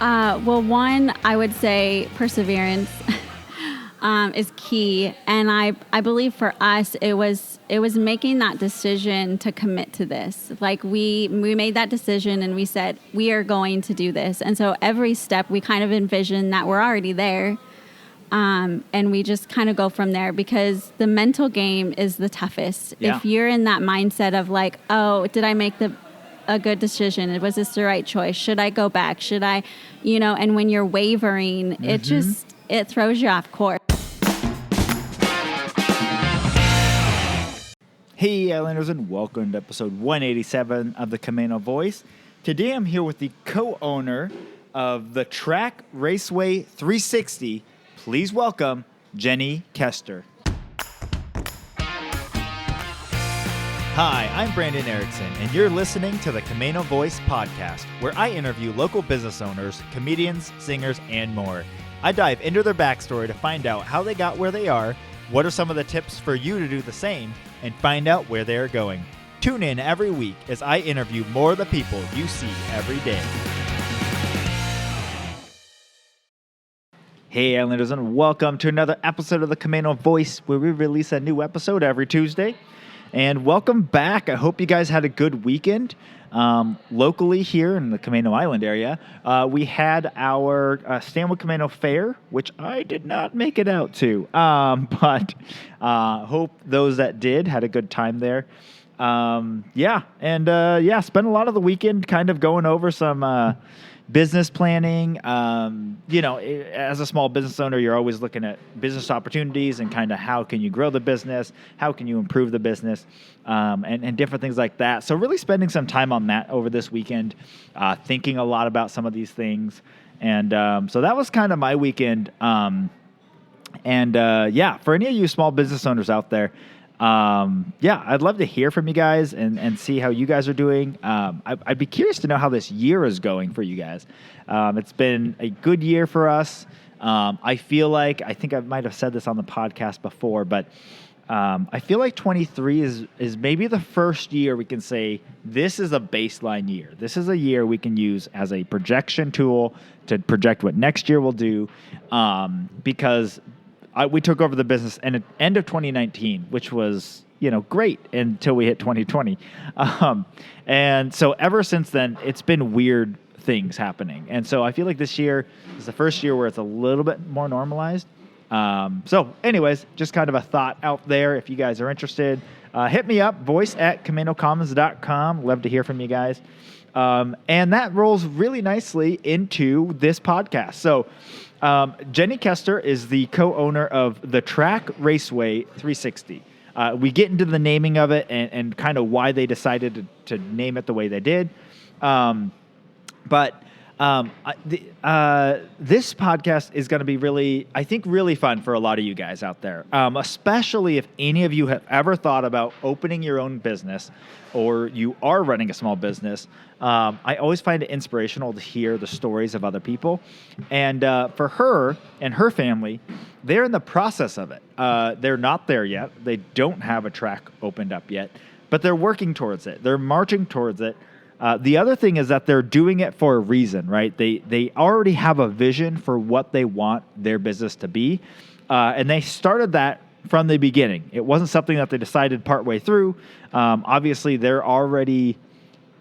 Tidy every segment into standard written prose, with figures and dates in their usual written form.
Well, one, I would say perseverance is key. And I believe for us, it was making that decision to commit to this. Like we made that decision and we said, we are going to do this. And so every step we kind of envision that we're already there. And we just kind of go from there because the mental game is the toughest. Yeah. If you're in that mindset of like, oh, did I make a good decision? Was this the right choice? Should I go back? Should I, and when you're wavering, it throws you off course. Hey, Islanders, and welcome to episode 187 of the Camano Voice. Today I'm here with the co-owner of the Track Raceway360. Please welcome Genni Koester. Hi, I'm Brandon Erickson, and you're listening to the Camano Voice podcast, where I interview local business owners, comedians, singers, and more. I dive into their backstory to find out how they got where they are, what are some of the tips for you to do the same, and find out where they are going. Tune in every week as I interview more of the people you see every day. Hey, Islanders, and welcome to another episode of the Camano Voice, where we release a new episode every Tuesday. And welcome back. I hope you guys had a good weekend. Locally here in the Camano Island area, we had our Stanwood Camano Fair, which I did not make it out to, but hope those that did had a good time there. Spent a lot of the weekend kind of going over some business planning. As a small business owner, you're always looking at business opportunities and kind of how can you grow the business, how can you improve the business, and different things like that. So really spending some time on that over this weekend, thinking a lot about some of these things. And so that was kind of my weekend. For any of you small business owners out there, I'd love to hear from you guys and see how you guys are doing. I'd be curious to know how this year is going for you guys. It's been a good year for us. I think I might have said this on the podcast before, but I feel like 23 is maybe the first year we can say this is a baseline year. This is a year we can use as a projection tool to project what next year will do, because we took over the business at the end of 2019, which was, great until we hit 2020. And so ever since then, it's been weird things happening. And so I feel like this year is the first year where it's a little bit more normalized. So anyways, just kind of a thought out there. If you guys are interested, hit me up, voice@camanocommons.com. Love to hear from you guys. And that rolls really nicely into this podcast. So Genni Koester is the co-owner of the Track Raceway360. We get into the naming of it and kind of why they decided to name it the way they did. This podcast is going to be really fun for a lot of you guys out there, especially if any of you have ever thought about opening your own business or you are running a small business. I always find it inspirational to hear the stories of other people. And for her and her family, they're in the process of it. They're not there yet. They don't have a track opened up yet, but they're working towards it. They're marching towards it. The other thing is that they're doing it for a reason, right? They already have a vision for what they want their business to be, and they started that from the beginning. It wasn't something that they decided partway through. Obviously, they're already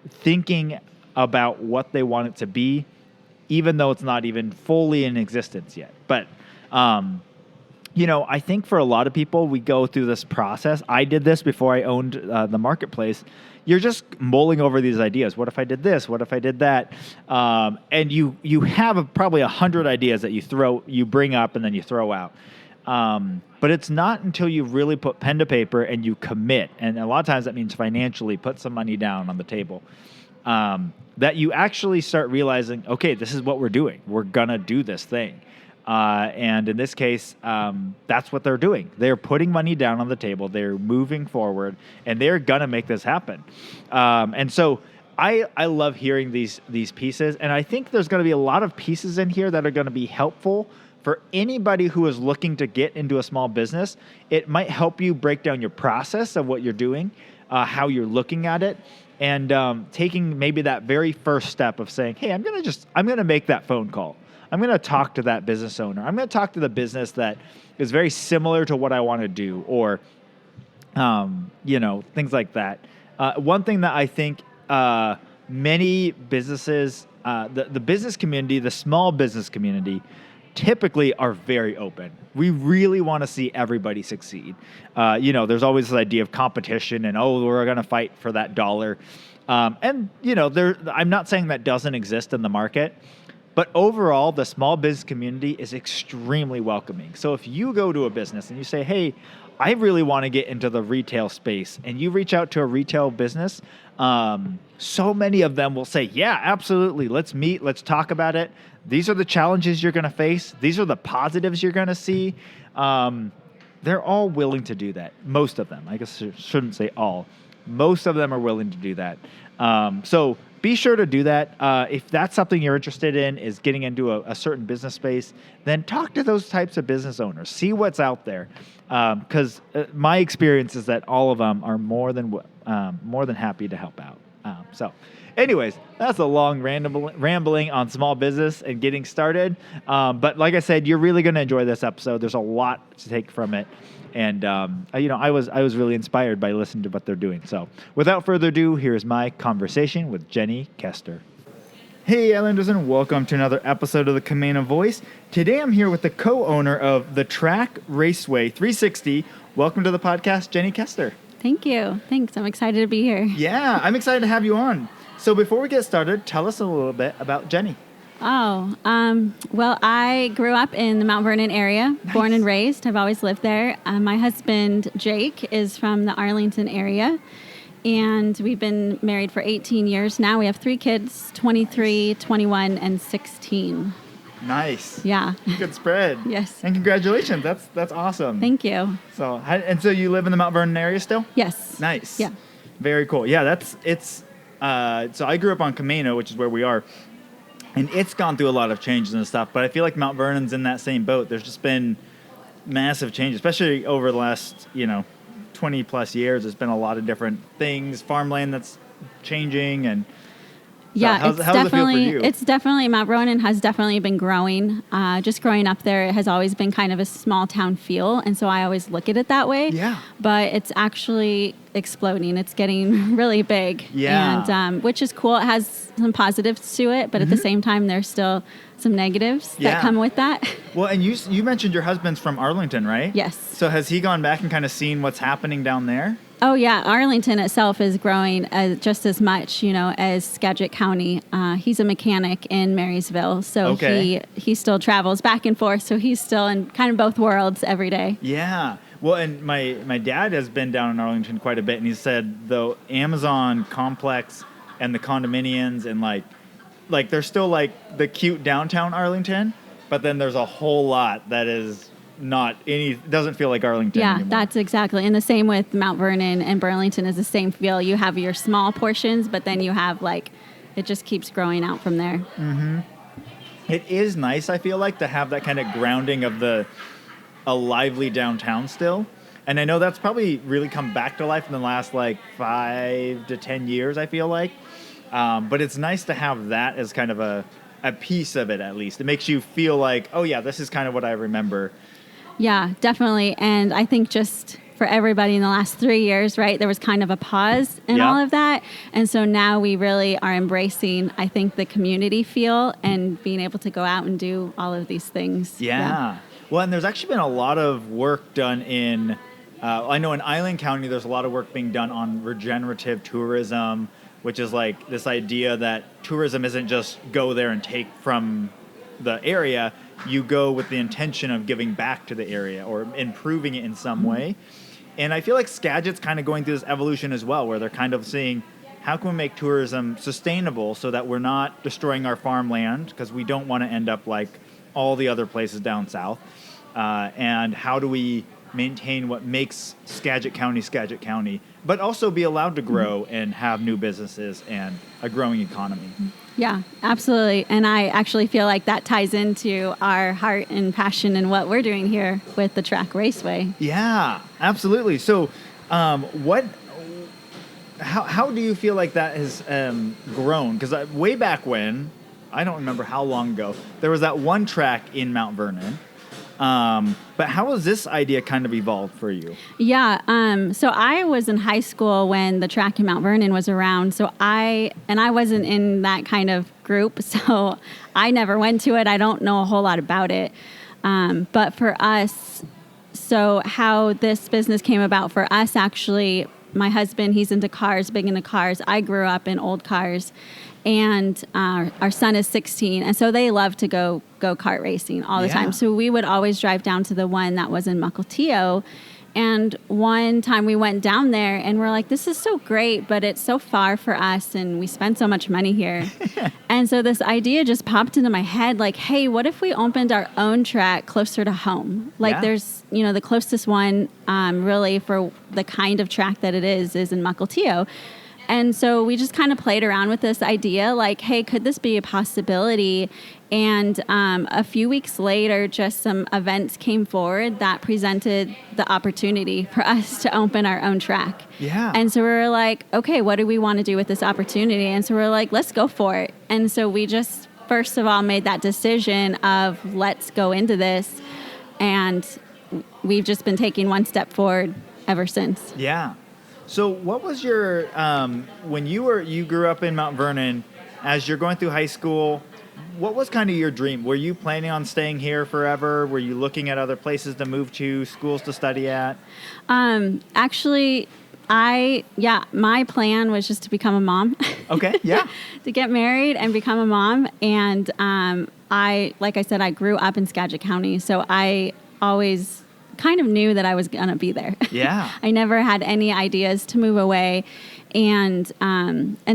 thinking about what they want it to be, even though it's not even fully in existence yet. But I think for a lot of people, we go through this process. I did this before I owned the marketplace. You're just mulling over these ideas. What if I did this? What if I did that? And you have probably 100 ideas that you bring up and then you throw out. But it's not until you really put pen to paper and you commit, and a lot of times that means financially put some money down on the table, that you actually start realizing, okay, this is what we're doing. We're going to do this thing. And in this case, that's what they're doing. They're putting money down on the table. They're moving forward, and they're going to make this happen. And so I love hearing these pieces, and I think there's going to be a lot of pieces in here that are going to be helpful for anybody who is looking to get into a small business. It might help you break down your process of what you're doing, how you're looking at it, and taking maybe that very first step of saying, hey, I'm going to make that phone call. I'm going to talk to that business owner. I'm going to talk to the business that is very similar to what I want to do, or, things like that. One thing that I think many businesses, the business community, the small business community, typically are very open. We really want to see everybody succeed. There's always this idea of competition and, we're going to fight for that dollar. I'm not saying that doesn't exist in the market, but overall, the small business community is extremely welcoming. So if you go to a business and you say, hey, I really want to get into the retail space, and you reach out to a retail business, so many of them will say, yeah, absolutely. Let's meet. Let's talk about it. These are the challenges you're going to face. These are the positives you're going to see. They're all willing to do that. Most of them. I guess I shouldn't say all. Most of them are willing to do that. So be sure to do that. If that's something you're interested in, is getting into a certain business space, then talk to those types of business owners. See what's out there. Because my experience is that all of them are more than happy to help out. Anyways, that's a long rambling on small business and getting started. But like I said, you're really going to enjoy this episode. There's a lot to take from it. And, I was really inspired by listening to what they're doing. So without further ado, here's my conversation with Genni Koester. Hey, Islanders, and welcome to another episode of the Camano Voice. Today I'm here with the co-owner of the Track Raceway360. Welcome to the podcast, Genni Koester. Thank you. Thanks. I'm excited to be here. Yeah, I'm excited to have you on. So before we get started, tell us a little bit about Genni. Well, I grew up in the Mount Vernon area, Nice. Born and raised. I've always lived there. My husband, Jake, is from the Arlington area, and we've been married for 18 years now. We have 3 kids, 23, 21, and 16. Nice. Yeah. Good spread. Yes. And congratulations. That's awesome. Thank you. So you live in the Mount Vernon area still? Yes. Nice. Yeah. Very cool. Yeah, so I grew up on Camano, which is where we are. And it's gone through a lot of changes and stuff, but I feel like Mount Vernon's in that same boat. There's just been massive changes, especially over the last, 20 plus years. There's been a lot of different things, farmland that's changing, and Yeah, how's it feel for you? It's definitely, Mount Vernon has definitely been growing. Just growing up there, it has always been kind of a small town feel. And so I always look at it that way. Yeah. But it's actually exploding. It's getting really big. Yeah. And which is cool. It has some positives to it, but at the same time, there's still some negatives that come with that. Well, and you mentioned your husband's from Arlington, right? Yes. So has he gone back and kind of seen what's happening down there? Oh, yeah. Arlington itself is growing just as much, as Skagit County. He's a mechanic in Marysville, so he still travels back and forth. So he's still in kind of both worlds every day. Yeah. Well, and my dad has been down in Arlington quite a bit, and he said the Amazon complex and the condominiums and like there's still like the cute downtown Arlington, but then there's a whole lot that is doesn't feel like Arlington anymore. That's exactly. And the same with Mount Vernon and Burlington is the same feel. You have your small portions, but then you have it just keeps growing out from there. Mm-hmm. It is nice, I feel like, to have that kind of grounding of a lively downtown still. And I know that's probably really come back to life in the last 5 to 10 years, I feel like. But it's nice to have that as kind of a piece of it, at least. It makes you feel like, oh yeah, this is kind of what I remember. Yeah, definitely. And I think just for everybody in the last 3 years, right, there was kind of a pause in all of that. And so now we really are embracing, I think, the community feel and being able to go out and do all of these things. Yeah. Well, and there's actually been a lot of work done in, I know in Island County, there's a lot of work being done on regenerative tourism, which is like this idea that tourism isn't just go there and take from the area. You go with the intention of giving back to the area or improving it in some way. And I feel like Skagit's kind of going through this evolution as well, where they're kind of seeing how can we make tourism sustainable so that we're not destroying our farmland, because we don't want to end up like all the other places down south. And how do we maintain what makes Skagit County, but also be allowed to grow and have new businesses and a growing economy. Yeah, absolutely. And I actually feel like that ties into our heart and passion and what we're doing here with the Track Raceway. Yeah, absolutely. So how do you feel like that has grown? Because way back when, I don't remember how long ago, there was that one track in Mount Vernon. But how has this idea kind of evolved for you? Yeah. So I was in high school when the track in Mount Vernon was around. So I wasn't in that kind of group. So I never went to it. I don't know a whole lot about it. But for us, so how this business came about for us, actually, my husband, he's into cars, big into cars. I grew up in old cars. And our son is 16, and so they love to go-kart racing all the time. So we would always drive down to the one that was in Mukilteo. And one time we went down there, and we're like, this is so great, but it's so far for us, and we spend so much money here. And so this idea just popped into my head, like, hey, what if we opened our own track closer to home? Like there's, the closest one really for the kind of track that it is in Mukilteo. And so we just kind of played around with this idea, like, hey, could this be a possibility? And a few weeks later, just some events came forward that presented the opportunity for us to open our own track. Yeah. And so we were like, okay, what do we want to do with this opportunity? And so we're like, let's go for it. And so we just, first of all, made that decision of let's go into this. And we've just been taking one step forward ever since. Yeah. So what was your, when you grew up in Mount Vernon, as you're going through high school, what was kind of your dream? Were you planning on staying here forever? Were you looking at other places to move to, schools to study at? Actually, my plan was just to become a mom. Okay, yeah. To get married and become a mom. And like I said, I grew up in Skagit County, so I always kind of knew that I was going to be there. Yeah. I never had any ideas to move away. And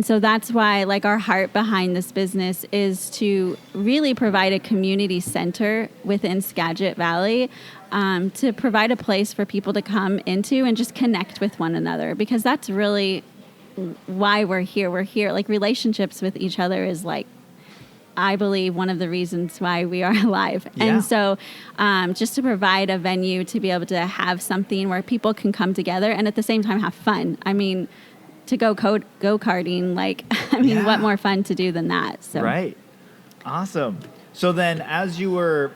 so that's why, like, our heart behind this business is to really provide a community center within Skagit Valley, to provide a place for people to come into and just connect with one another, because that's really why we're here. We're here, like, relationships with each other is, like, I believe, one of the reasons why we are alive. Yeah. And so just to provide a venue to be able to have something where people can come together and at the same time have fun. I mean, to go-karting, like, what more fun to do than that? So. Right. Awesome. So then as you were,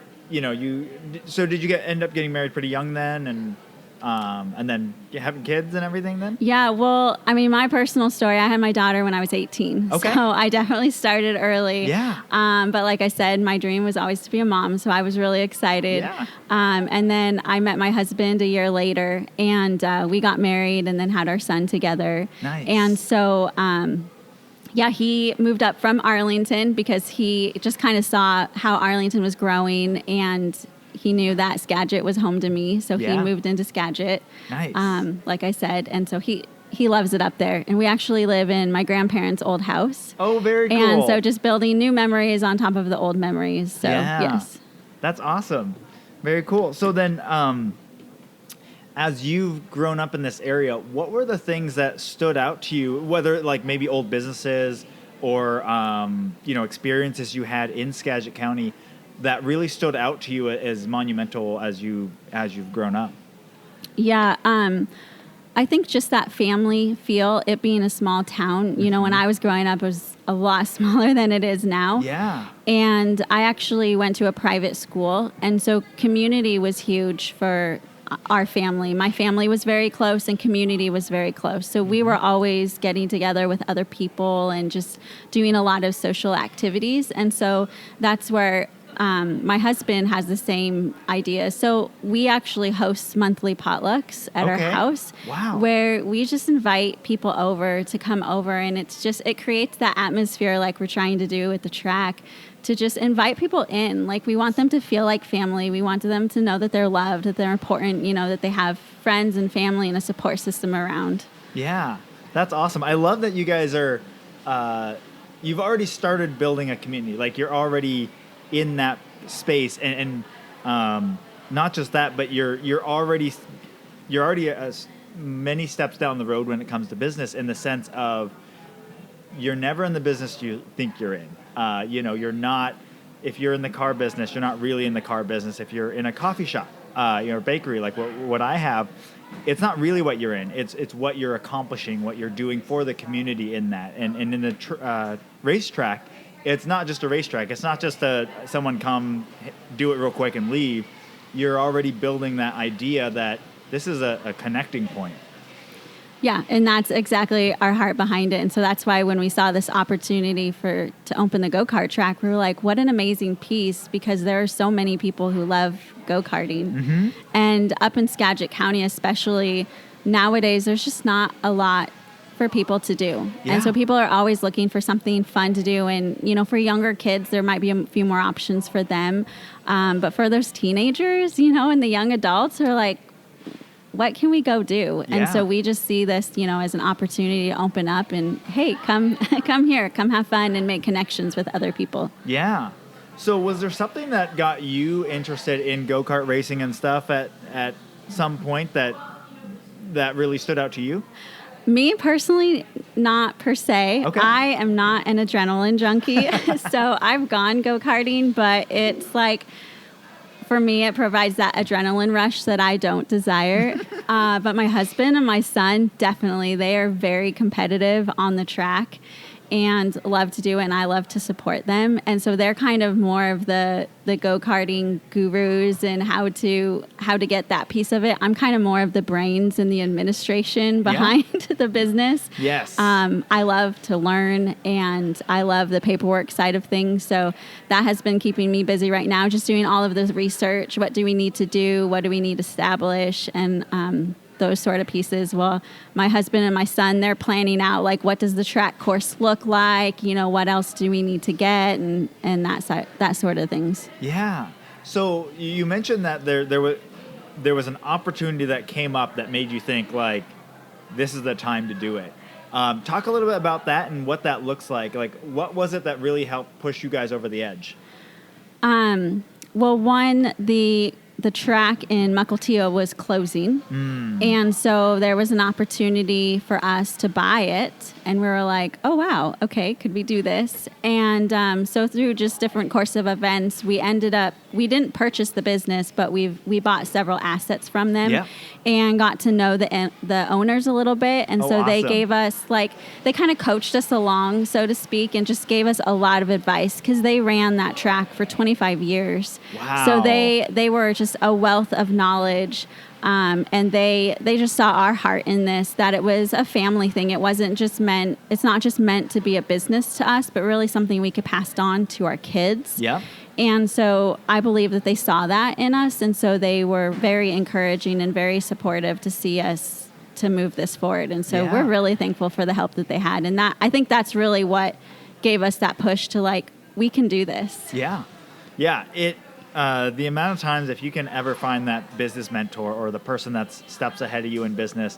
so did you end up getting married pretty young then? And then having kids and everything then? Yeah, well, my personal story, I had my daughter when I was 18. Okay. So I definitely started early. Yeah. But like I said, my dream was always to be a mom, so I was really excited. Yeah. And then I met my husband a year later, and we got married and then had our son together. Nice. And so, he moved up from Arlington because he just kind of saw how Arlington was growing, and he knew that Skagit was home to me, so he moved into Skagit. Nice. Like I said, and so he loves it up there. And we actually live in my grandparents' old house. Oh, very cool. And so just building new memories on top of the old memories. So, yes. That's awesome. Very cool. So then, as you've grown up in this area, what were the things that stood out to you, whether like maybe old businesses or, experiences you had in Skagit County that really stood out to you as monumental as you've grown up? Yeah, I think just that family feel, it being a small town. When I was growing up, it was a lot smaller than it is now. Yeah. And I actually went to a private school, and so community was huge for our family. My family was very close, and community was very close. So we were always getting together with other people and just doing a lot of social activities. And so that's where my husband has the same idea. So we actually host monthly potlucks at our house. Wow. Where we just invite people over to come over, and it creates that atmosphere like we're trying to do with the track, to just invite people in. Like, we want them to feel like family. We want them to know that they're loved, that they're important, that they have friends and family and a support system around. Yeah, that's awesome. I love that you guys are, you've already started building a community. Like, you're already in that space, and not just that, but you're already many steps down the road when it comes to business, in the sense of you're never in the business you think you're in. You're not, if you're in the car business, you're not really in the car business. If you're in a coffee shop, bakery, like what I have, it's not really what you're in. It's what you're accomplishing, what you're doing for the community in that. And in the racetrack, it's not just a racetrack. It's not just someone come, do it real quick and leave. You're already building that idea that this is a connecting point. Yeah, and that's exactly our heart behind it. And so that's why when we saw this opportunity to open the go-kart track, we were like, what an amazing piece, because there are so many people who love go-karting. Mm-hmm. And up in Skagit County especially, nowadays there's just not a lot for people to do. Yeah. And so people are always looking for something fun to do. And, for younger kids, there might be a few more options for them. But for those teenagers, and the young adults are like, what can we go do? Yeah. And so we just see this, as an opportunity to open up and, hey, come here, come have fun and make connections with other people. Yeah. So was there something that got you interested in go-kart racing and stuff at some point that really stood out to you? Me personally, not per se. Okay. I am not an adrenaline junkie. So I've gone go-karting, but it's like, for me, it provides that adrenaline rush that I don't desire. But my husband and my son, definitely, they are very competitive on the track and love to do it, and I love to support them. And so they're kind of more of the go-karting gurus and how to get that piece of it. I'm kind of more of the brains and the administration behind the business. Yes. I love to learn, and I love the paperwork side of things. So that has been keeping me busy right now, just doing all of this research. What do we need to do? What do we need to establish? And those sort of pieces. Well, my husband and my son, they're planning out, like, what does the track course look like? What else do we need to get? And that sort of things. Yeah. So you mentioned that there was an opportunity that came up that made you think, like, this is the time to do it. Talk a little bit about that and what that looks like. Like, what was it that really helped push you guys over the edge? Well, one, the track in Mukilteo was closing. And so there was an opportunity for us to buy it. And we were like, oh, wow, okay, could we do this? And so through just different course of events, we didn't purchase the business, but we bought several assets from them and got to know the owners a little bit. And so they gave us, they kind of coached us along, so to speak, and just gave us a lot of advice because they ran that track for 25 years. Wow. So they were just a wealth of knowledge. And they just saw our heart in this, that it was a family thing. It's not just meant to be a business to us, but really something we could pass on to our kids. Yeah. And so I believe that they saw that in us. And so they were very encouraging and very supportive to see us to move this forward. And so we're really thankful for the help that they had. And I think that's really what gave us that push to, we can do this. Yeah. Yeah. The amount of times, if you can ever find that business mentor or the person that's steps ahead of you in business,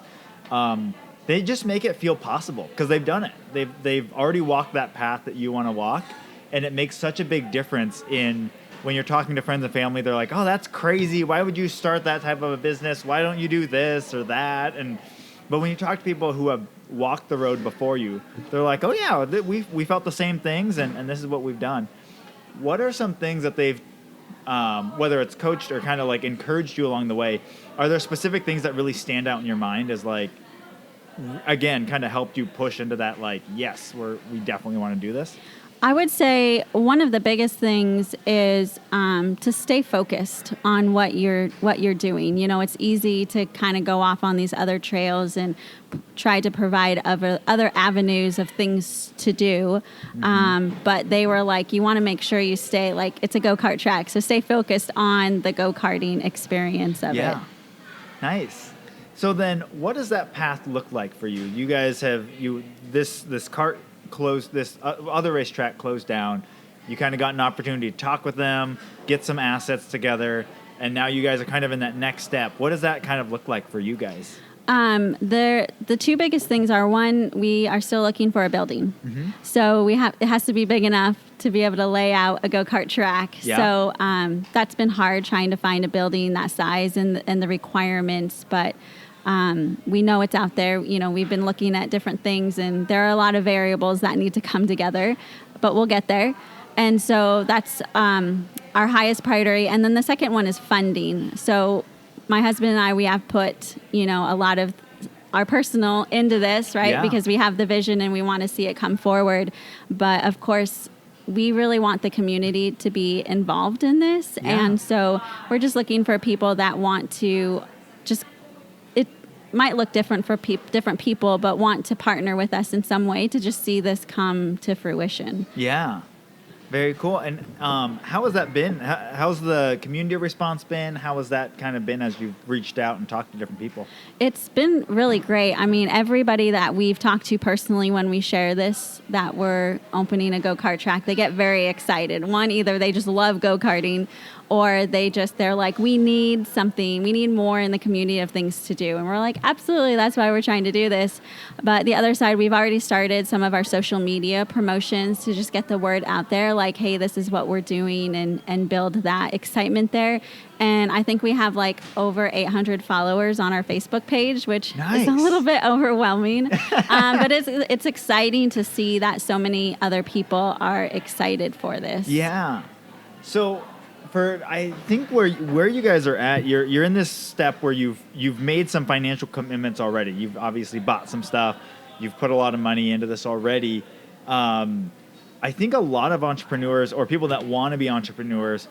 they just make it feel possible because they've done it. They've already walked that path that you want to walk, and it makes such a big difference in when you're talking to friends and family. They're like, "Oh, that's crazy. Why would you start that type of a business? Why don't you do this or that?" But when you talk to people who have walked the road before you, they're like, "Oh yeah, we felt the same things, and this is what we've done." What are some things that they've whether it's coached or kind of encouraged you along the way? Are there specific things that really stand out in your mind as again, kind of helped you push into that, yes, we definitely want to do this? I would say one of the biggest things is to stay focused on what you're doing. It's easy to kind of go off on these other trails and try to provide other avenues of things to do. But they were like, you want to make sure you stay, it's a go-kart track, so stay focused on the go-karting experience of it. Yeah, nice. So then what does that path look like for you? You guys have, this kart closed, this other racetrack closed down. You kind of got an opportunity to talk with them, get some assets together, and now you guys are kind of in that next step. What does that kind of look like for you guys? The two biggest things are, one, we are still looking for a building. Mm-hmm. So it has to be big enough to be able to lay out a go-kart track. Yeah. So that's been hard, trying to find a building that size and the requirements, but we know it's out there. We've been looking at different things, and there are a lot of variables that need to come together, but we'll get there. And so that's our highest priority. And then the second one is funding. So my husband and I, we have put, a lot of our personal into this, right? Yeah. Because we have the vision and we want to see it come forward. But of course, we really want the community to be involved in this. Yeah. And so we're just looking for people that want to it might look different for different people, but want to partner with us in some way to just see this come to fruition. Yeah. Very cool. And how has that been? How's the community response been? How has that kind of been as you've reached out and talked to different people? It's been really great. I mean, everybody that we've talked to personally when we share this, that we're opening a go-kart track, they get very excited. One, either they just love go-karting, or they're like, we need something. We need more in the community of things to do. And we're like, absolutely, that's why we're trying to do this. But the other side, we've already started some of our social media promotions to just get the word out there, like, hey, this is what we're doing, and build that excitement there. And I think we have like over 800 followers on our Facebook page, which is a little bit overwhelming. But it's exciting to see that so many other people are excited for this. Yeah. So I think where you guys are at, you're in this step where you've made some financial commitments already. You've obviously bought some stuff. You've put a lot of money into this already. I think a lot of entrepreneurs or people that want to be entrepreneurs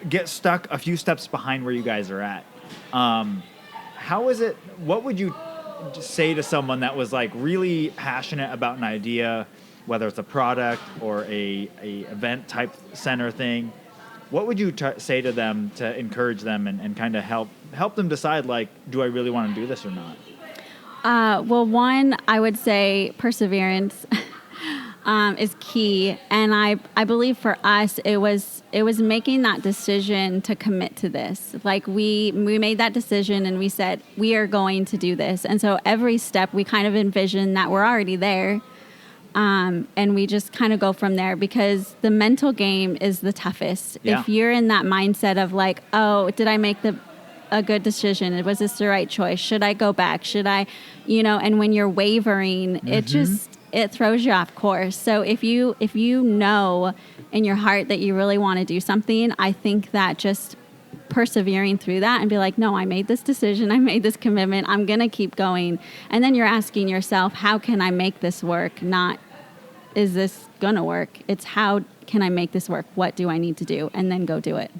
get stuck a few steps behind where you guys are at. How is it? What would you say to someone that was like really passionate about an idea, whether it's a product or a event type center thing? What would you say to them to encourage them and kind of help them decide, like, do I really want to do this or not? Well, one, I would say perseverance is key. And I believe for us, it was making that decision to commit to this. Like we made that decision and we said, we are going to do this. And so every step we kind of envision that we're already there. And we just kind of go from there, because the mental game is the toughest. Yeah. If you're in that mindset of like, oh, did I make a good decision? Was this the right choice? Should I go back? Should I, and when you're wavering, it throws you off course. So if you know in your heart that you really want to do something, I think that just persevering through that and be like, no, I made this decision. I made this commitment. I'm going to keep going. And then you're asking yourself, how can I make this work? Not, is this going to work? It's how can I make this work? What do I need to do? And then go do it.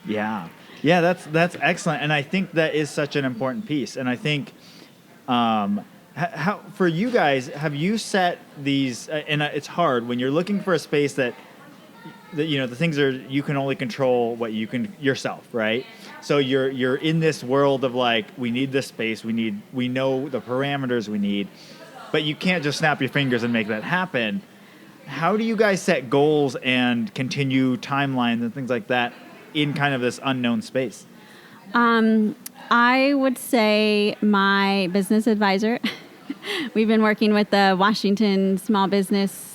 Yeah. Yeah, that's excellent. And I think that is such an important piece. And I think, how for you guys, have you set these, and it's hard when you're looking for a space that the things are, you can only control what you can yourself, right? So you're in this world of like, we need this space, we know the parameters we need, but you can't just snap your fingers and make that happen. How do you guys set goals and continue timelines and things like that in kind of this unknown space? I would say my business advisor, we've been working with the Washington Small Business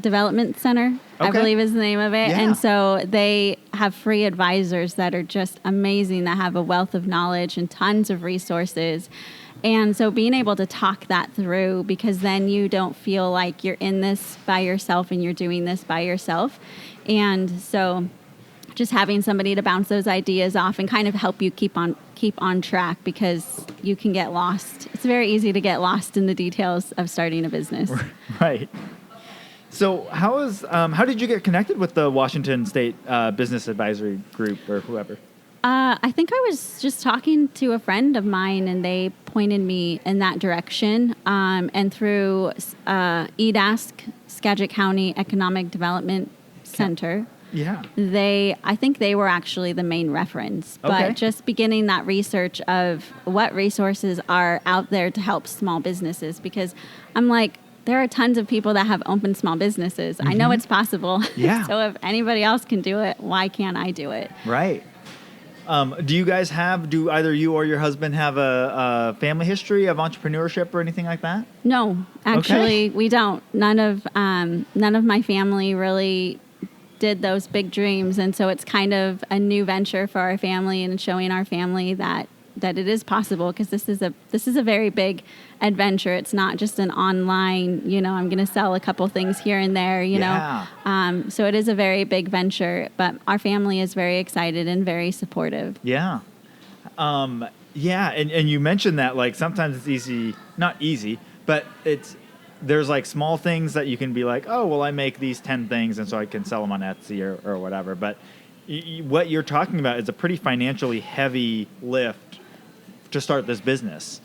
Development Center, I believe is the name of it. Yeah. And so they have free advisors that are just amazing, that have a wealth of knowledge and tons of resources. And so being able to talk that through, because then you don't feel like you're in this by yourself and you're doing this by yourself. And so just having somebody to bounce those ideas off and kind of help you keep on track, because you can get lost. It's very easy to get lost in the details of starting a business. Right. So how did you get connected with the Washington State Business Advisory Group or whoever? I think I was just talking to a friend of mine, and they pointed me in that direction. And through EDASC, Skagit County Economic Development Center. Yeah. I think they were actually the main reference. But just beginning that research of what resources are out there to help small businesses, because I'm like, there are tons of people that have opened small businesses. I know it's possible. Yeah. So if anybody else can do it, why can't I do it? Right. Do either you or your husband have a family history of entrepreneurship or anything like that? No, actually, we don't. None of my family really did those big dreams. And so it's kind of a new venture for our family, and showing our family that it is possible, because this is a very big adventure. It's not just an online, I'm going to sell a couple things here and there, know. So it is a very big venture, but our family is very excited and very supportive. Yeah. Yeah, and you mentioned that, like, sometimes it's easy, not easy, but there's like small things that you can be like, oh, well, I make these 10 things, and so I can sell them on Etsy or whatever. But what you're talking about is a pretty financially heavy lift to start this business.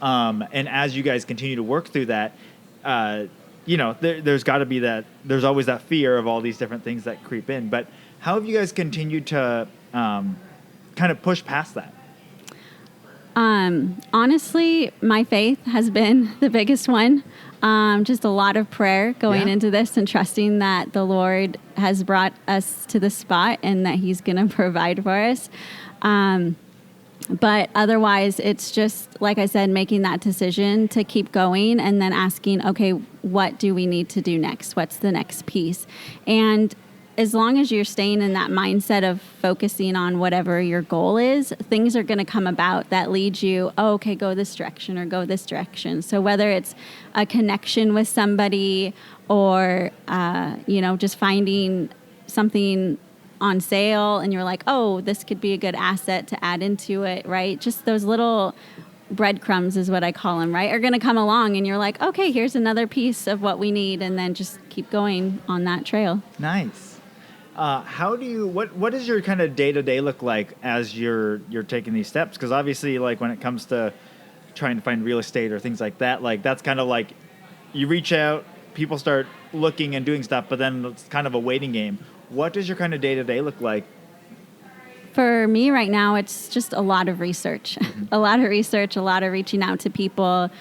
And as you guys continue to work through that, there's got to be there's always that fear of all these different things that creep in. But how have you guys continued to kind of push past that? Honestly, my faith has been the biggest one. Just a lot of prayer going into this and trusting that the Lord has brought us to the spot and that He's going to provide for us. But otherwise, it's just, like I said, making that decision to keep going and then asking, okay, what do we need to do next? What's the next piece? And as long as you're staying in that mindset of focusing on whatever your goal is, things are going to come about that lead you, oh, okay, go this direction or go this direction. So whether it's a connection with somebody or, just finding something on sale and you're like, oh, this could be a good asset to add into it, right? Just those little breadcrumbs is what I call them, right? Are going to come along and you're like, okay, here's another piece of what we need. And then just keep going on that trail. Nice. What does your kind of day-to-day look like as you're taking these steps? Because obviously, like, when it comes to trying to find real estate or things like that, like, that's kind of like you reach out, people start looking and doing stuff, but then it's kind of a waiting game. What does your kind of day-to-day look like? For me right now, it's just a lot of research, a lot of reaching out to people.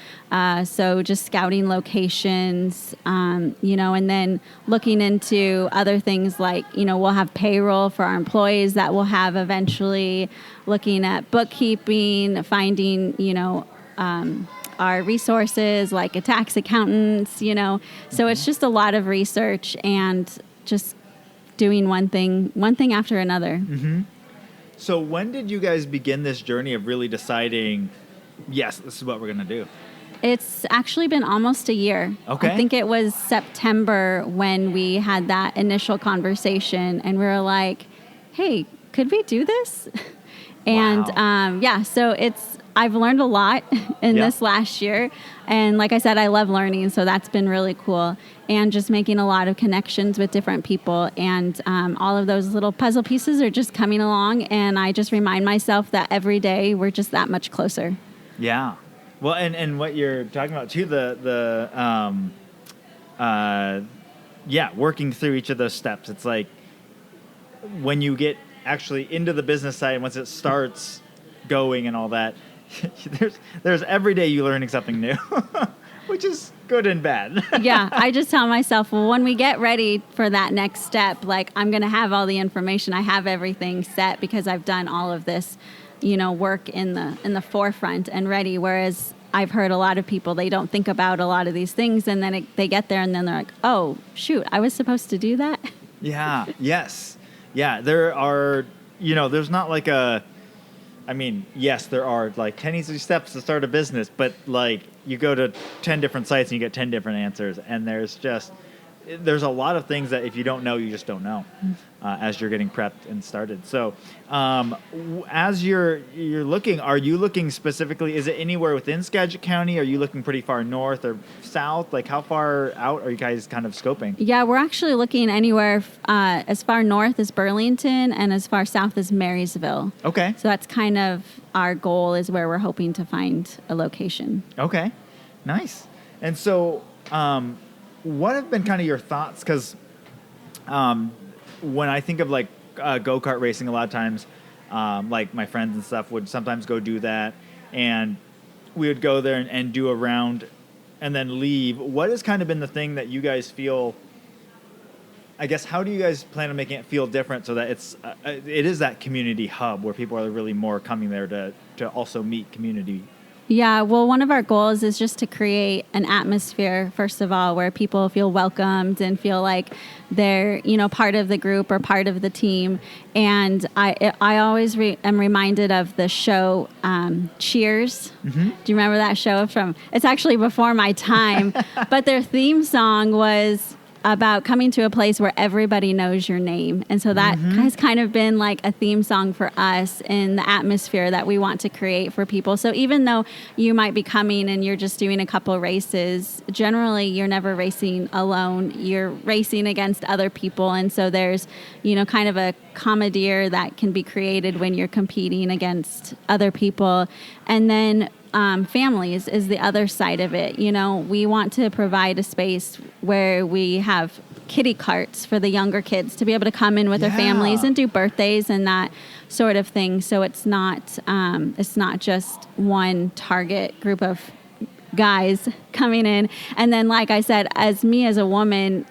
So just scouting locations, and then looking into other things like, we'll have payroll for our employees that we'll have eventually, looking at bookkeeping, finding, our resources like a tax accountant, So it's just a lot of research and just doing one thing after another. Mm-hmm. So when did you guys begin this journey of really deciding, yes, this is what we're going to do? It's actually been almost a year. Okay. I think it was September when we had that initial conversation and we were like, hey, could we do this? And wow. So I've learned a lot in this last year. And like I said, I love learning. So that's been really cool. And just making a lot of connections with different people. And all of those little puzzle pieces are just coming along. And I just remind myself that every day we're just that much closer. Yeah. Well, and what you're talking about too, working through each of those steps. It's like when you get actually into the business side, once it starts going and all that, there's every day you learning something new, which is good and bad. Yeah, I just tell myself, well, when we get ready for that next step, like, I'm going to have all the information. I have everything set because I've done all of this, work in the forefront and ready. Whereas I've heard a lot of people, they don't think about a lot of these things, and then they get there and then they're like, oh, shoot, I was supposed to do that? Yeah, yes. Yeah, there are, there's not like yes, there are like 10 easy steps to start a business, but like you go to 10 different sites and you get 10 different answers. And there's a lot of things that if you don't know, you just don't know as you're getting prepped and started. So as you're looking, are you looking specifically, is it anywhere within Skagit County? Are you looking pretty far north or south? Like, how far out are you guys kind of scoping? Yeah, we're actually looking anywhere as far north as Burlington and as far south as Marysville. Okay. So that's kind of our goal, is where we're hoping to find a location. Okay, nice. And so what have been kind of your thoughts? Because when I think of like go-kart racing, a lot of times, like my friends and stuff would sometimes go do that, and we would go there and do a round and then leave. What has kind of been the thing that you guys feel, I guess, how do you guys plan on making it feel different so that it is that community hub where people are really more coming there to also meet community Yeah, well, one of our goals is just to create an atmosphere, first of all, where people feel welcomed and feel like they're, part of the group or part of the team. And I always am reminded of the show Cheers. Mm-hmm. Do you remember that show? It's actually before my time, but their theme song was about coming to a place where everybody knows your name. And so that has kind of been like a theme song for us in the atmosphere that we want to create for people. So even though you might be coming and you're just doing a couple races, generally you're never racing alone. You're racing against other people. And so there's, kind of a commandeer that can be created when you're competing against other people. And then families is the other side of it. We want to provide a space where we have kiddie carts for the younger kids to be able to come in with their families and do birthdays and that sort of thing. So it's not just one target group of guys coming in. And then, like I said, as a woman,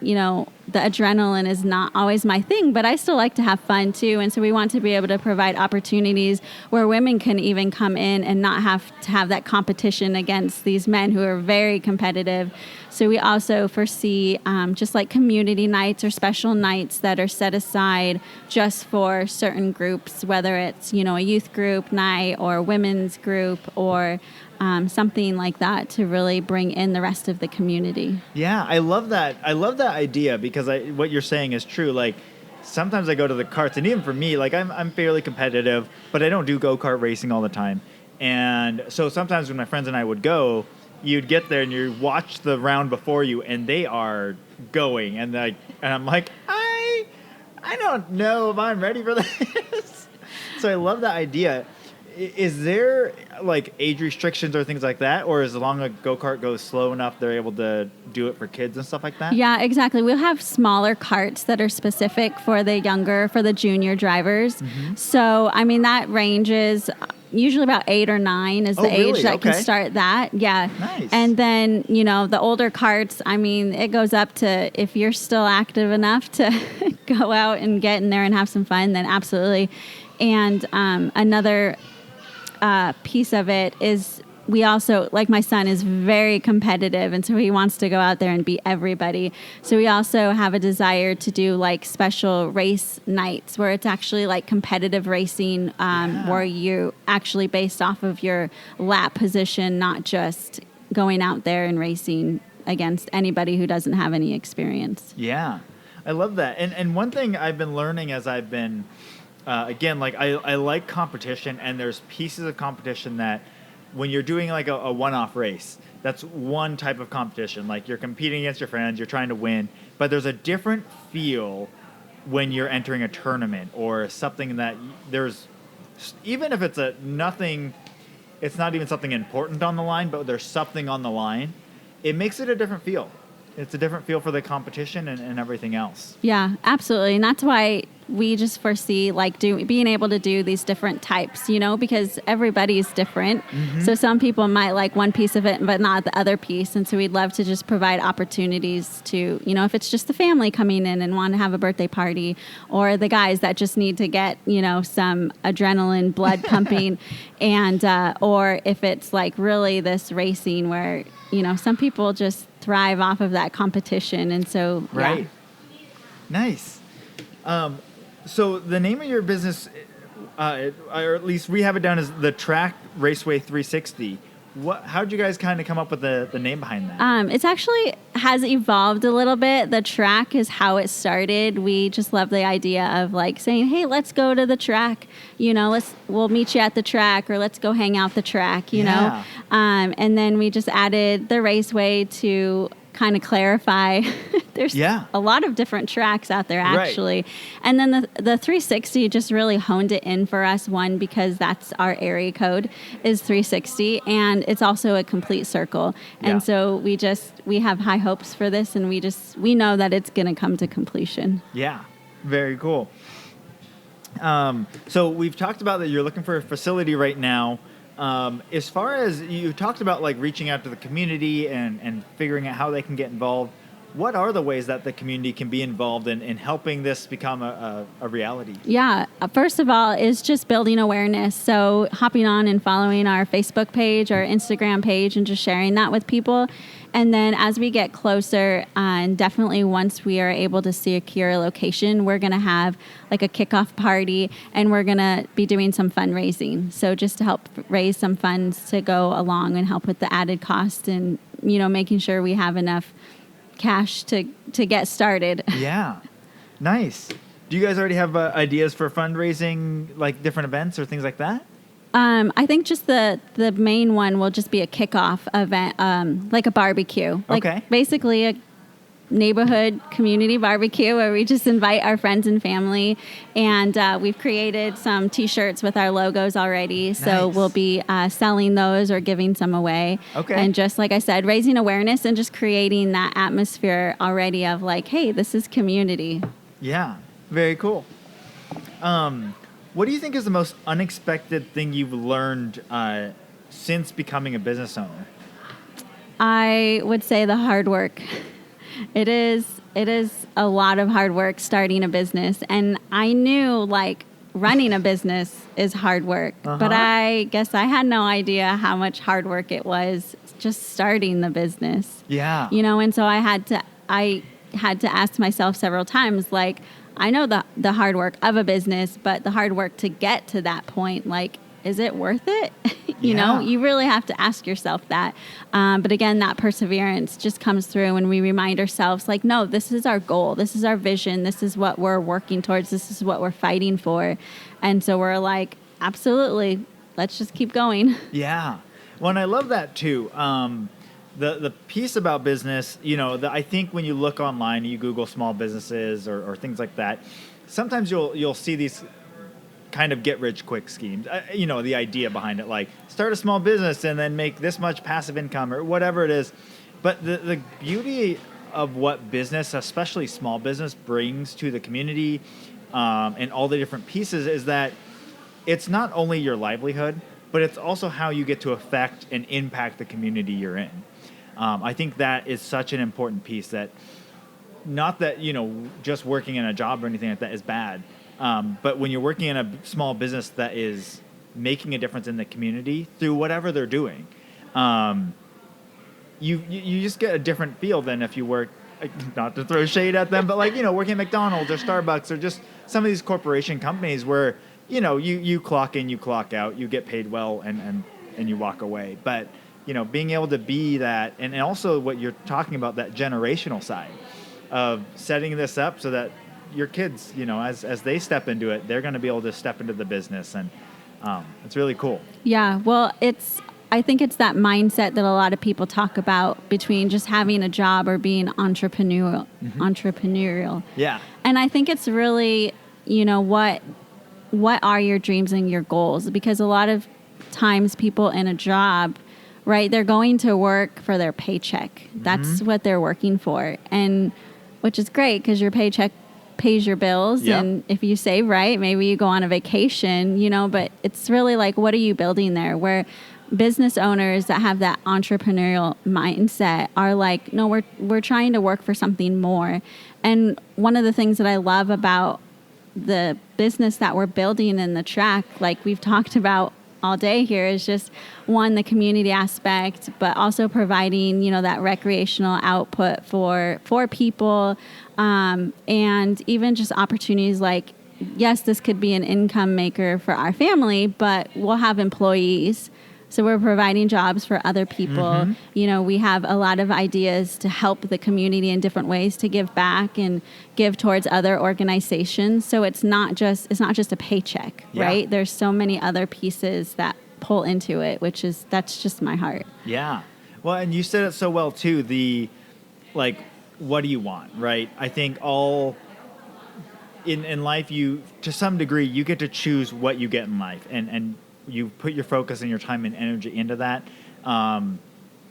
the adrenaline is not always my thing, but I still like to have fun too. And so we want to be able to provide opportunities where women can even come in and not have to have that competition against these men who are very competitive. So we also foresee just like community nights or special nights that are set aside just for certain groups, whether it's, a youth group night or women's group or something like that to really bring in the rest of the community. Yeah, I love that. I love that idea because what you're saying is true. Like sometimes I go to the karts, and even for me, like I'm fairly competitive, but I don't do go-kart racing all the time. And so sometimes when my friends and I would go, you'd get there and you watch the round before you, and they are going, and I'm like, I don't know if I'm ready for this. So I love that idea. Is there like age restrictions or things like that, or as long as a go-kart goes slow enough, they're able to do it for kids and stuff like that? Yeah, exactly. We'll have smaller carts that are specific for the junior drivers. Mm-hmm. So, that ranges usually about 8 or 9 is the age that can start that. Yeah. Nice. And then, the older carts, it goes up to, if you're still active enough to go out and get in there and have some fun, then absolutely. And another piece of it is we also, like my son is very competitive, and so he wants to go out there and beat everybody. So we also have a desire to do like special race nights where it's actually like competitive racing, where you actually based off of your lap position, not just going out there and racing against anybody who doesn't have any experience. Yeah, I love that. And one thing I've been learning as I've been again, like I like competition, and there's pieces of competition that when you're doing like a one-off race, that's one type of competition. Like you're competing against your friends, you're trying to win, but there's a different feel when you're entering a tournament or something that there's, even if it's nothing, it's not even something important on the line, but there's something on the line, it makes it a different feel. It's a different feel for the competition and everything else. Yeah, absolutely. And that's why we just foresee like being able to do these different types, because everybody's different. Mm-hmm. So some people might like one piece of it, but not the other piece. And so we'd love to just provide opportunities to, if it's just the family coming in and want to have a birthday party, or the guys that just need to get, some adrenaline, blood pumping, and or if it's like really this racing where, some people just thrive off of that competition. And so, right. Yeah. Nice. So the name of your business, or at least we have it down as the Track Raceway360. How'd you guys kind of come up with the name behind that? It's actually has evolved a little bit. The track is how it started. We just love the idea of like saying, hey, let's go to the track, we'll meet you at the track, or let's go hang out the track, know? And then we just added the raceway to kind of clarify. There's a lot of different tracks out there, actually. Right. And then the 360 just really honed it in for us, one, because that's our area code is 360, and it's also a complete circle. And so we have high hopes for this, and we know that it's going to come to completion. Yeah, very cool. So we've talked about that you're looking for a facility right now. As far as you talked about like reaching out to the community and figuring out how they can get involved, what are the ways that the community can be involved in helping this become a reality? Yeah. First of all, is just building awareness. So hopping on and following our Facebook page or Instagram page and just sharing that with people. And then as we get closer, and definitely once we are able to secure a location, we're going to have like a kickoff party, and we're going to be doing some fundraising. So just to help raise some funds to go along and help with the added cost and, making sure we have enough cash to get started. Yeah. Nice. Do you guys already have ideas for fundraising, like different events or things like that? I think just the main one will just be a kickoff event, like a barbecue. Okay. Basically a neighborhood community barbecue where we just invite our friends and family. And we've created some T-shirts with our logos already. So Nice. we'll be selling those or giving some away. Okay. And just like I said, raising awareness and just creating that atmosphere already of like, hey, this is community. Yeah. Very cool. What do you think is the most unexpected thing you've learned since becoming a business owner? I would say the hard work. It is a lot of hard work starting a business. And I knew like running a business is hard work, but I guess I had no idea how much hard work it was just starting the business. Yeah. And so I had to ask myself several times, like, I know the hard work of a business, but the hard work to get to that point, like, is it worth it? You really have to ask yourself that. But again, that perseverance just comes through when we remind ourselves, like, no, this is our goal. This is our vision. This is what we're working towards. This is what we're fighting for. And so we're like, absolutely, let's just keep going. Yeah. Well, and I love that too. The piece about business, I think when you look online, you Google small businesses or things like that, sometimes you'll see these kind of get rich quick schemes. The idea behind it, like start a small business and then make this much passive income or whatever it is. But the beauty of what business, especially small business, brings to the community and all the different pieces is that it's not only your livelihood, but it's also how you get to affect and impact the community you're in. I think that is such an important piece that not that, just working in a job or anything like that is bad. But when you're working in a small business that is making a difference in the community through whatever they're doing, you just get a different feel than if you work, not to throw shade at them, but working at McDonald's or Starbucks or just some of these corporation companies where, you clock in, you clock out, you get paid well and you walk away. But being able to be that, and also what you're talking about, that generational side of setting this up so that your kids, as they step into it, they're going to be able to step into the business. And it's really cool. Yeah. Well, I think it's that mindset that a lot of people talk about between just having a job or being entrepreneurial. Yeah. And I think it's really, what are your dreams and your goals? Because a lot of times people in a job, right, they're going to work for their paycheck. That's what they're working for. And which is great because your paycheck pays your bills. Yep. And if you save right, maybe you go on a vacation, but it's really like, what are you building there? Where business owners that have that entrepreneurial mindset are like, no, we're trying to work for something more. And one of the things that I love about the business that we're building in the track, like we've talked about all day here, is just one, the community aspect, but also providing, that recreational output for people, and even just opportunities like, yes, this could be an income maker for our family, but we'll have employees. So we're providing jobs for other people. We have a lot of ideas to help the community in different ways to give back and give towards other organizations. So it's not just a paycheck, right? There's so many other pieces that pull into it, that's just my heart. Yeah. Well, and you said it so well too, what do you want, right? I think all in life, you, to some degree, you get to choose what you get in life, and you put your focus and your time and energy into that. And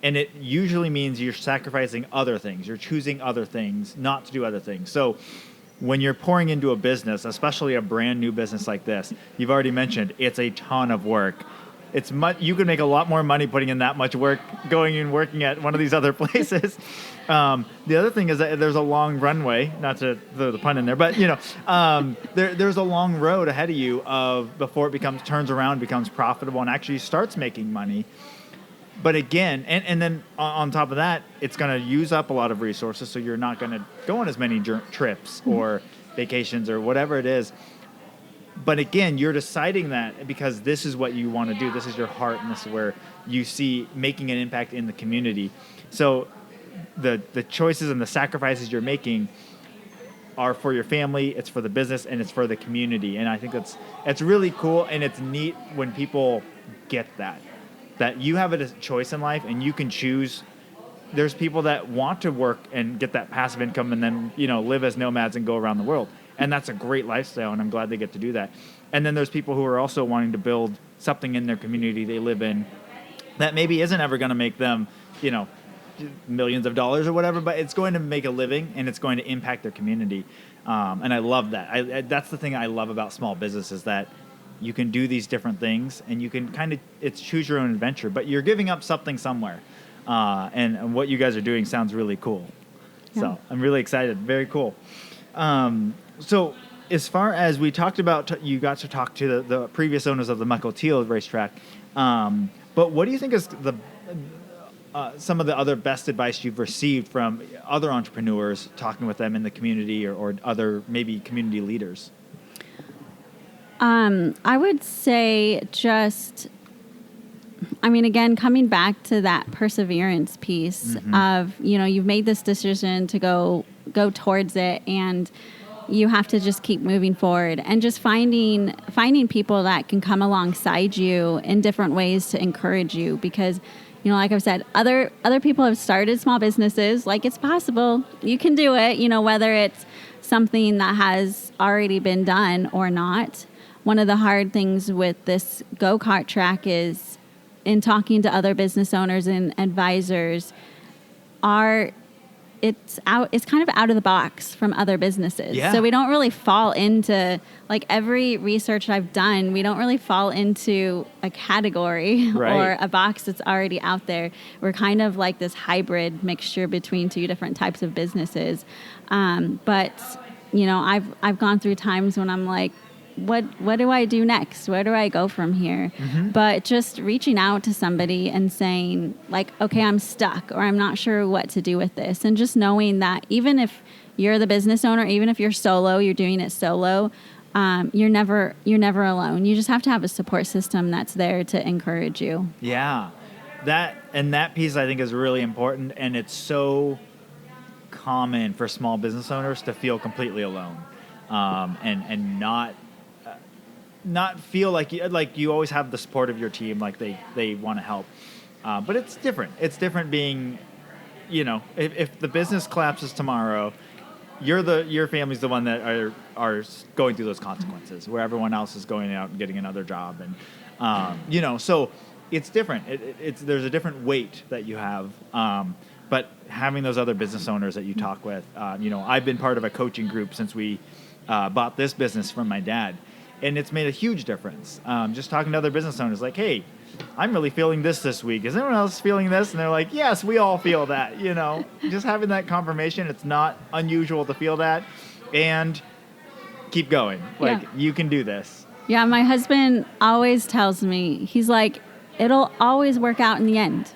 it usually means you're sacrificing other things. You're choosing other things, not to do other things. So when you're pouring into a business, especially a brand new business like this, you've already mentioned it's a ton of work. it's much, you can make a lot more money putting in that much work going and working at one of these other places. The other thing is that there's a long runway, not to throw the pun in there, but there's a long road ahead of you before it turns around, becomes profitable, and actually starts making money. But again, and then on top of that, it's going to use up a lot of resources, so you're not going to go on as many trips or vacations or whatever it is. But again, you're deciding that because this is what you want to do. This is your heart, and this is where you see making an impact in the community. So the choices and the sacrifices you're making are for your family, it's for the business, and it's for the community. And I think it's really cool, and it's neat when people get that you have a choice in life and you can choose. There's people that want to work and get that passive income and then, live as nomads and go around the world. And that's a great lifestyle, and I'm glad they get to do that. And then there's people who are also wanting to build something in their community they live in that maybe isn't ever going to make them, millions of dollars or whatever, but it's going to make a living and it's going to impact their community. And I love that. That's the thing I love about small business is that you can do these different things and you can it's choose your own adventure, but you're giving up something somewhere. And what you guys are doing sounds really cool. Yeah. So I'm really excited. Very cool. So as far as we talked about, you got to talk to the previous owners of the Mukilteo racetrack. But what do you think is some of the other best advice you've received from other entrepreneurs talking with them in the community or other maybe community leaders? I would say again, coming back to that perseverance piece of, you've made this decision to go towards it, and you have to just keep moving forward and just finding people that can come alongside you in different ways to encourage you. Because, like I've said, other people have started small businesses. Like, it's possible. You can do it, whether it's something that has already been done or not. One of the hard things with this go-kart track is in talking to other business owners and advisors it's kind of out of the box from other businesses. Yeah. So we don't really fall into, like, every research I've done, we don't really fall into a category or a box that's already out there. We're kind of like this hybrid mixture between two different types of businesses. But I've gone through times when I'm like, what do I do next? Where do I go from here? But just reaching out to somebody and saying, like, okay, I'm stuck, or I'm not sure what to do with this. And just knowing that even if you're the business owner, even if you're solo, you're doing it solo, you're never alone. You just have to have a support system that's there to encourage you. Yeah. That piece I think is really important, and it's so common for small business owners to feel completely alone, and not feel like you always have the support of your team, like they want to help. But it's different. It's different being, if the business collapses tomorrow, your family's the one that are going through those consequences, where everyone else is going out and getting another job, and so it's different. There's a different weight that you have. But having those other business owners that you talk with, I've been part of a coaching group since we bought this business from my dad. And it's made a huge difference. Just talking to other business owners, like, hey, I'm really feeling this week. Is anyone else feeling this? And they're like, yes, we all feel that, Just having that confirmation, it's not unusual to feel that. And keep going. Like, you can do this. Yeah, my husband always tells me, he's like, it'll always work out in the end.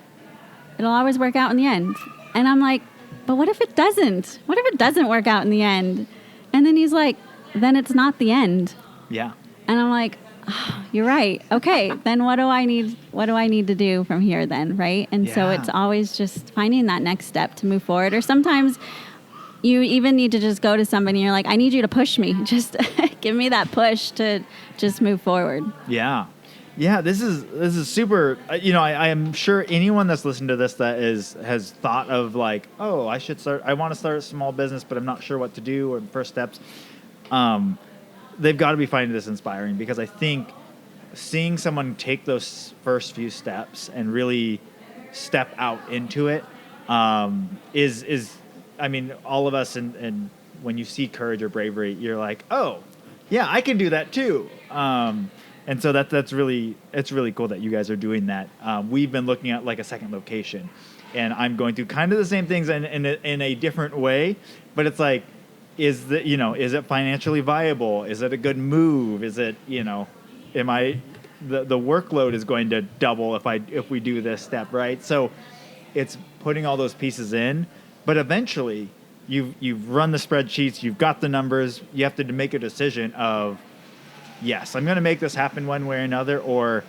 It'll always work out in the end. And I'm like, but what if it doesn't? What if it doesn't work out in the end? And then he's like, then it's not the end. Yeah. And I'm like, oh, you're right. Okay, then what do I need to do from here then, right? And so it's always just finding that next step to move forward. Or sometimes you even need to just go to somebody and you're like, I need you to push me. Just give me that push to just move forward. Yeah. Yeah, this is super. I am sure anyone that's listened to this that has thought of, like, oh, I want to start a small business, but I'm not sure what to do or first steps. They've got to be finding this inspiring, because I think seeing someone take those first few steps and really step out into it is all of us, and when you see courage or bravery, you're like, oh, yeah, I can do that too. And so it's really cool that you guys are doing that. We've been looking at like a second location, and I'm going through kind of the same things in a different way, but it's like, is it financially viable? Is it a good move? Is it, the workload is going to double if we do this step, right? So it's putting all those pieces in, but eventually you've run the spreadsheets, you've got the numbers, you have to make a decision of, yes, I'm going to make this happen one way or another, or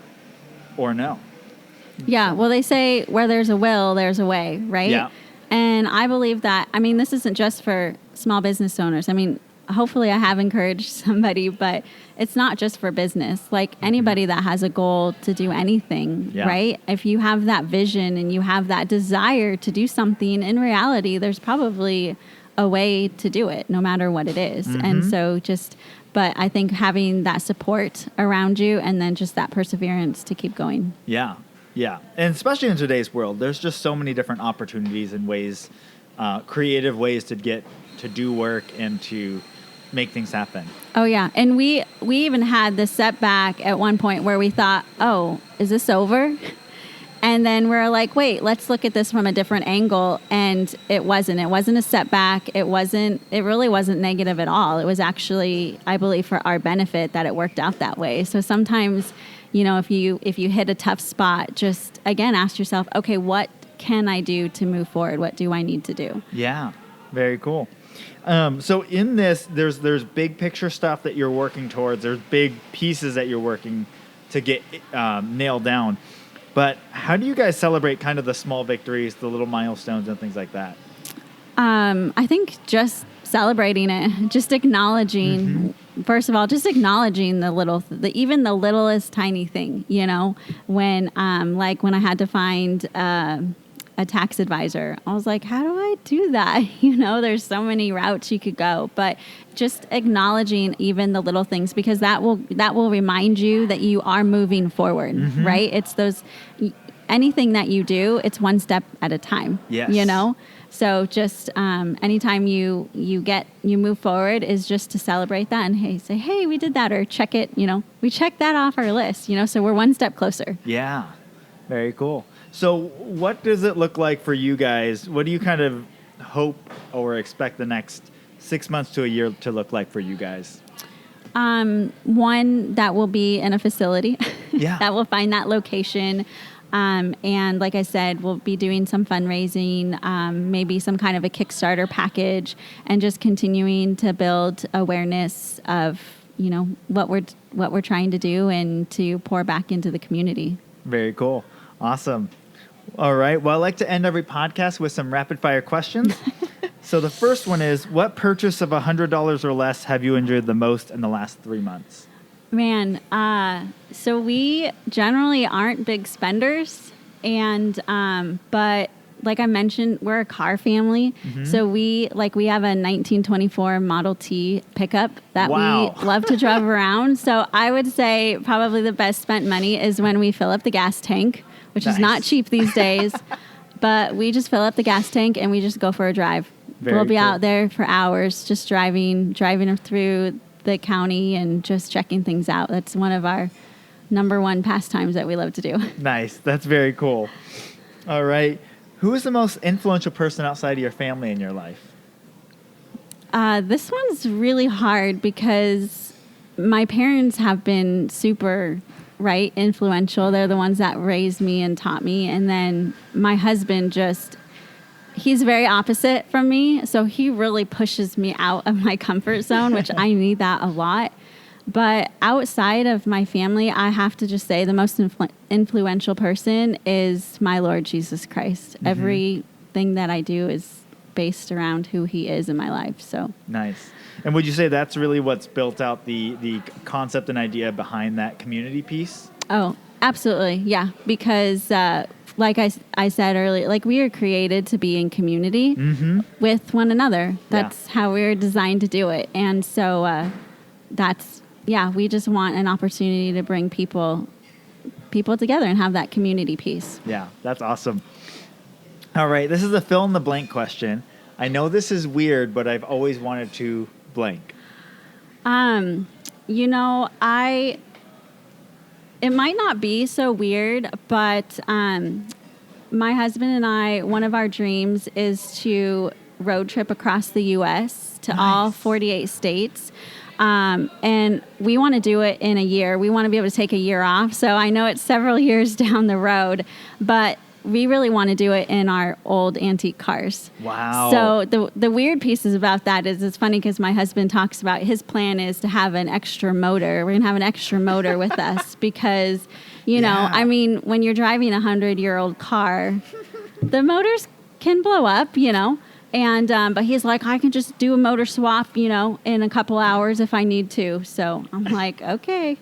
no. Yeah, well, they say where there's a will, there's a way, right? Yeah. And I believe that, this isn't just for small business owners. Hopefully I have encouraged somebody, but it's not just for business. Like anybody that has a goal to do anything, right? If you have that vision and you have that desire to do something, in reality, there's probably a way to do it, no matter what it is. And so but I think having that support around you and then just that perseverance to keep going. Yeah. Yeah. And especially in today's world, there's just so many different opportunities and ways, creative ways to do work and to make things happen. Oh, yeah. And we even had the setback at one point where we thought, oh, is this over? And then we're like, wait, let's look at this from a different angle. And it wasn't a setback. It really wasn't negative at all. It was actually, I believe, for our benefit that it worked out that way. So sometimes, if you hit a tough spot, just again, ask yourself, okay, what can I do to move forward? What do I need to do? Yeah. Very cool. So in this, there's big picture stuff that you're working towards. There's big pieces that you're working to get nailed down. But how do you guys celebrate kind of the small victories, the little milestones and things like that? I think just celebrating it, just acknowledging, first of all, just acknowledging even the littlest tiny thing, when I had to find a tax advisor, I was like, how do I do that? There's so many routes you could go, but just acknowledging even the little things, because that will remind you that you are moving forward, right? It's anything that you do, it's one step at a time, So just anytime you move forward is just to celebrate that and say, hey, we did that, or check it, we checked that off our list, so we're one step closer. Yeah. Very cool. So what does it look like for you guys? What do you kind of hope or expect the next 6 months to a year to look like for you guys? One that will be in a facility that will find that location. And like I said, we'll be doing some fundraising, maybe some kind of a Kickstarter package, and just continuing to build awareness of, what we're trying to do and to pour back into the community. Very cool. Awesome. All right. Well, I like to end every podcast with some rapid fire questions. So the first one is, what purchase of $100 or less have you enjoyed the most in the last 3 months? Man, so we generally aren't big spenders, and but like I mentioned, we're a car family. So we have a 1924 Model T pickup that we love to drive around. So I would say probably the best spent money is when we fill up the gas tank, which is not cheap these days. But we just fill up the gas tank and we just go for a drive. We'll be out there for hours, just driving through the county and just checking things out. That's one of our number one pastimes that we love to do. Nice. That's very cool. All right. Who is the most influential person outside of your family in your life? This one's really hard because my parents have been super, influential. They're the ones that raised me and taught me. And then my husband he's very opposite from me. So he really pushes me out of my comfort zone, which I need that a lot. But outside of my family, I have to just say the most influential person is my Lord Jesus Christ. Everything that I do is based around who he is in my life. So nice. And would you say that's really what's built out the concept and idea behind that community piece? Oh, absolutely. Yeah. Because like I said earlier, we are created to be in community with one another. That's how we were designed to do it. And so we just want an opportunity to bring people together and have that community piece. Yeah, that's awesome. All right, this is a fill in the blank question. I know this is weird, but I've always wanted to blank. it might not be so weird, but my husband and I, one of our dreams is to road trip across the U.S. to all 48 states. And we want to do it in a year. We want to be able to take a year off. So I know it's several years down the road, but we really want to do it in our old antique cars. Wow. So the weird pieces about that is it's funny because my husband talks about his plan is to have an extra motor. We're going to have an extra motor with us because, you know, I mean, when you're driving a 100-year-old car, the motors can blow up, you know. And but he's like, I can just do a motor swap, you know, in a couple hours if I need to. So I'm like, okay.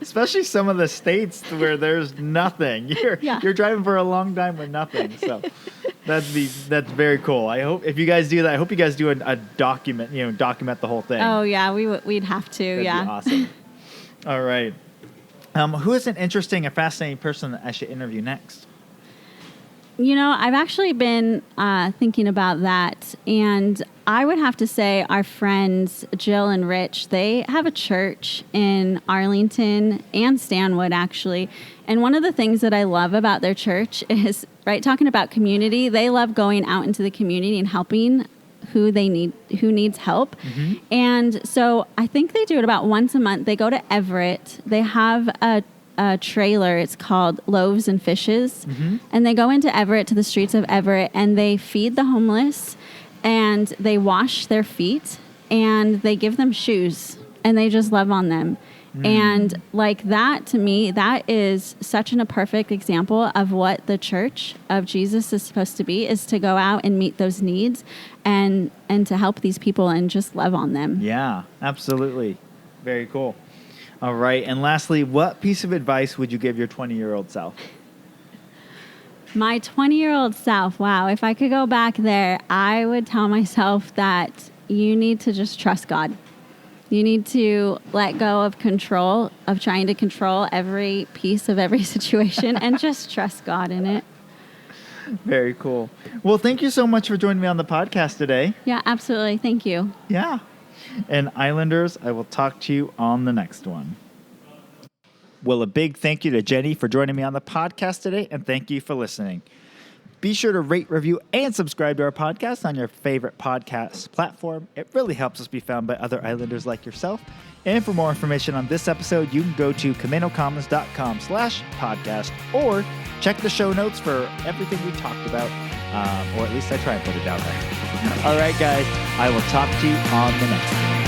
Especially some of the states where there's nothing. You're driving for a long time with nothing. So that's very cool. I hope if you guys do that, I hope you guys do a document, you know, document the whole thing. Oh yeah, we'd have to. That'd be awesome. All right. Who is an interesting and fascinating person that I should interview next? You know, I've actually been thinking about that, and I would have to say our friends Jill and Rich, they have a church in Arlington and Stanwood, actually. And one of the things that I love about their church is, right, talking about community, they love going out into the community and helping who needs help. Mm-hmm. And so I think they do it about once a month. They go to Everett. They have a trailer. It's called Loaves and Fishes. Mm-hmm. And they go into Everett, to the streets of Everett, and they feed the homeless, and they wash their feet, and they give them shoes, and they just love on them. Mm. And like that, to me, that is such a perfect example of what the church of Jesus is supposed to be, is to go out and meet those needs and to help these people and just love on them. Yeah, absolutely. Very cool. All right. And lastly, what piece of advice would you give your 20-year-old self? My 20-year-old self, wow. If I could go back there, I would tell myself that you need to just trust God. You need to let go of control, of trying to control every piece of every situation and just trust God in it. Very cool. Well, thank you so much for joining me on the podcast today. Yeah, absolutely. Thank you. Yeah. And Islanders, I will talk to you on the next one. Well, a big thank you to Genni for joining me on the podcast today, and thank you for listening. Be sure to rate, review, and subscribe to our podcast on your favorite podcast platform. It really helps us be found by other Islanders like yourself. And for more information on this episode, you can go to camanocommons.com/podcast or check the show notes for everything we talked about, or at least I try and put it down there. All right, guys, I will talk to you on the next one.